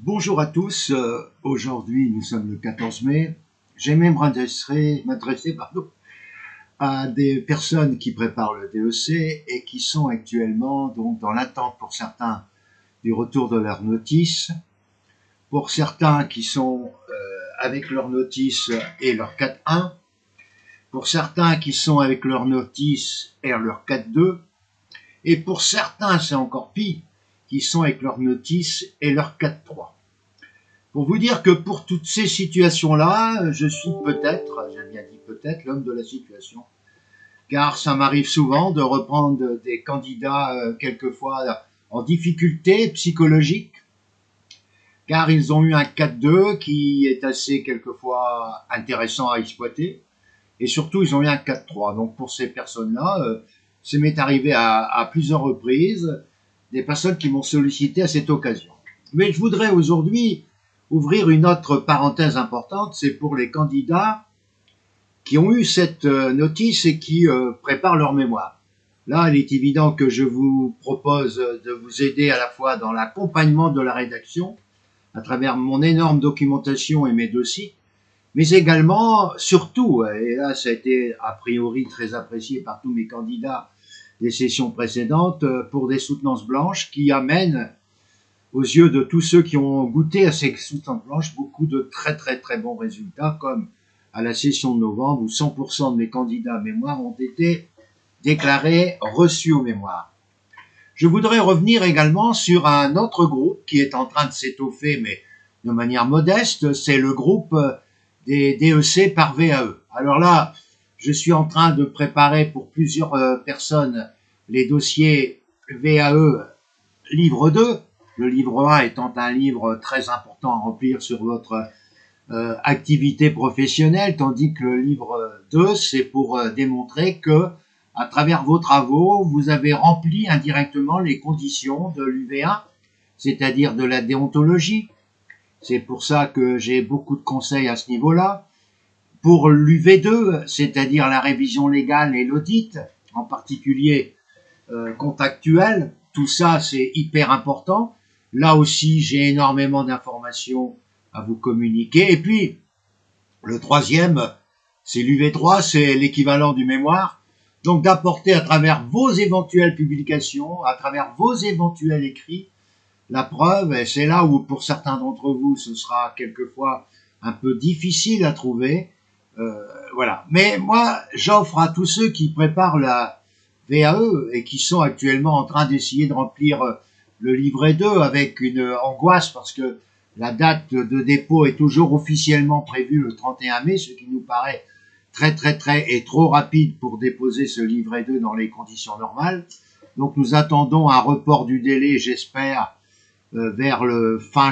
Bonjour à tous, aujourd'hui nous sommes le 14 mai. J'aimerais m'adresser à des personnes qui préparent le DEC et qui sont actuellement donc dans l'attente pour certains du retour de leur notice, pour certains qui sont avec leur notice et leur 4.1, pour certains qui sont avec leur notice et leur 4.2, et pour certains, c'est encore pire, qui sont avec leur notice et leur 4.3. Pour vous dire que pour toutes ces situations-là, je suis peut-être, j'ai bien dit peut-être, l'homme de la situation. Car ça m'arrive souvent de reprendre des candidats quelquefois en difficulté psychologique, car ils ont eu un 4.2 qui est assez quelquefois intéressant à exploiter, et surtout ils ont eu un 4.3. Donc pour ces personnes-là, ça m'est arrivé à plusieurs reprises, des personnes qui m'ont sollicité à cette occasion. Mais je voudrais aujourd'hui ouvrir une autre parenthèse importante, c'est pour les candidats qui ont eu cette notice et qui préparent leur mémoire. Là, il est évident que je vous propose de vous aider à la fois dans l'accompagnement de la rédaction, à travers mon énorme documentation et mes dossiers, mais également, surtout, et là ça a été a priori très apprécié par tous mes candidats des sessions précédentes, pour des soutenances blanches qui amènent aux yeux de tous ceux qui ont goûté à ces soutenances blanches beaucoup de très bons résultats, comme à la session de novembre où 100% de mes candidats à mémoire ont été déclarés reçus aux mémoires. Je voudrais revenir également sur un autre groupe qui est en train de s'étoffer, mais de manière modeste, c'est le groupe des DEC par VAE. Alors là, je suis en train de préparer pour plusieurs personnes les dossiers VAE livre 2, le livre 1 étant un livre très important à remplir sur votre activité professionnelle, tandis que le livre 2, c'est pour démontrer que, à travers vos travaux, vous avez rempli indirectement les conditions de l'UV1, c'est-à-dire de la déontologie. C'est pour ça que j'ai beaucoup de conseils à ce niveau-là. Pour l'UV2, c'est-à-dire la révision légale et l'audit, en particulier contractuel, tout ça c'est hyper important. Là aussi, j'ai énormément d'informations à vous communiquer. Et puis, le troisième, c'est l'UV3, c'est l'équivalent du mémoire. Donc, d'apporter à travers vos éventuelles publications, à travers vos éventuels écrits, la preuve, et c'est là où pour certains d'entre vous, ce sera quelquefois un peu difficile à trouver. Voilà. Mais moi, j'offre à tous ceux qui préparent la VAE et qui sont actuellement en train d'essayer de remplir le livret 2 avec une angoisse parce que la date de dépôt est toujours officiellement prévue le 31 mai, ce qui nous paraît très et trop rapide pour déposer ce livret 2 dans les conditions normales. Donc nous attendons un report du délai, j'espère, vers le fin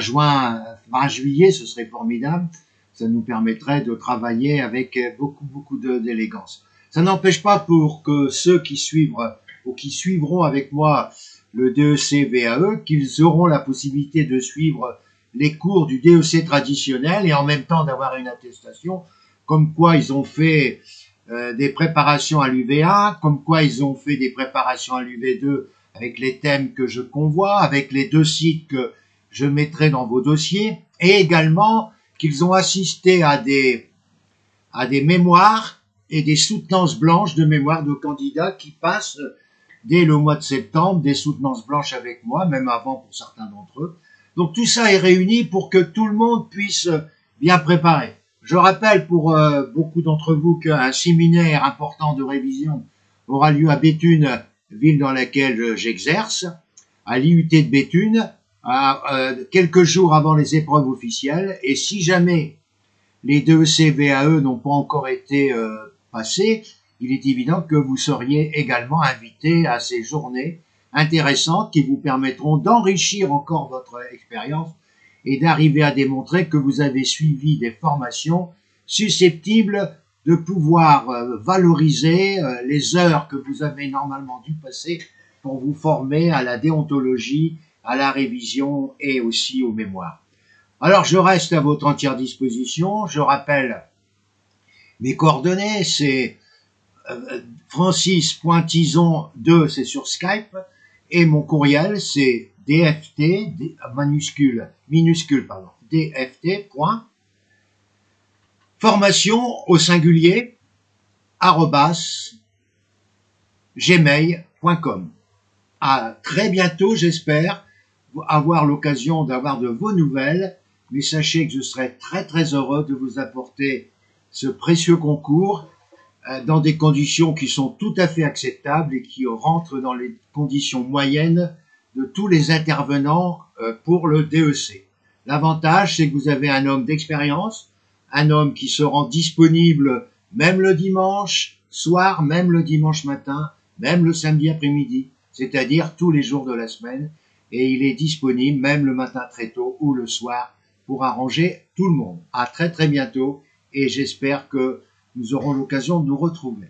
juillet, ce serait formidable. Ça nous permettrait de travailler avec beaucoup d'élégance. Ça n'empêche pas pour que ceux qui suivent ou qui suivront avec moi le DEC VAE, qu'ils auront la possibilité de suivre les cours du DEC traditionnel et en même temps d'avoir une attestation comme quoi ils ont fait des préparations à l'UV1, comme quoi ils ont fait des préparations à l'UV2 avec les thèmes que je convois, avec les 2 sites que je mettrai dans vos dossiers, et également qu'ils ont assisté à des mémoires et des soutenances blanches de mémoire de candidats qui passent dès le mois de septembre, des soutenances blanches avec moi, même avant pour certains d'entre eux. Donc tout ça est réuni pour que tout le monde puisse bien préparer. Je rappelle pour beaucoup d'entre vous qu'un séminaire important de révision aura lieu à Béthune, ville dans laquelle j'exerce, à l'IUT de Béthune, quelques jours avant les épreuves officielles. Et si jamais les DEC VAE n'ont pas encore été passés, il est évident que vous seriez également invité à ces journées intéressantes qui vous permettront d'enrichir encore votre expérience et d'arriver à démontrer que vous avez suivi des formations susceptibles de pouvoir valoriser les heures que vous avez normalement dû passer pour vous former à la déontologie, à la révision et aussi aux mémoires. Alors, je reste à votre entière disposition. Je rappelle mes coordonnées, c'est francis.tison2, c'est sur Skype, et mon courriel, c'est DFT, minuscule, pardon, DFT, formation au singulier, @gmail.com. À très bientôt, j'espère avoir l'occasion d'avoir de vos nouvelles, mais sachez que je serai très très heureux de vous apporter ce précieux concours dans des conditions qui sont tout à fait acceptables et qui rentrent dans les conditions moyennes de tous les intervenants pour le DEC. L'avantage, c'est que vous avez un homme d'expérience, un homme qui se rend disponible même le dimanche soir, même le dimanche matin, même le samedi après-midi, c'est-à-dire tous les jours de la semaine, et il est disponible même le matin très tôt ou le soir pour arranger tout le monde. À très très bientôt, et j'espère que nous aurons l'occasion de nous retrouver.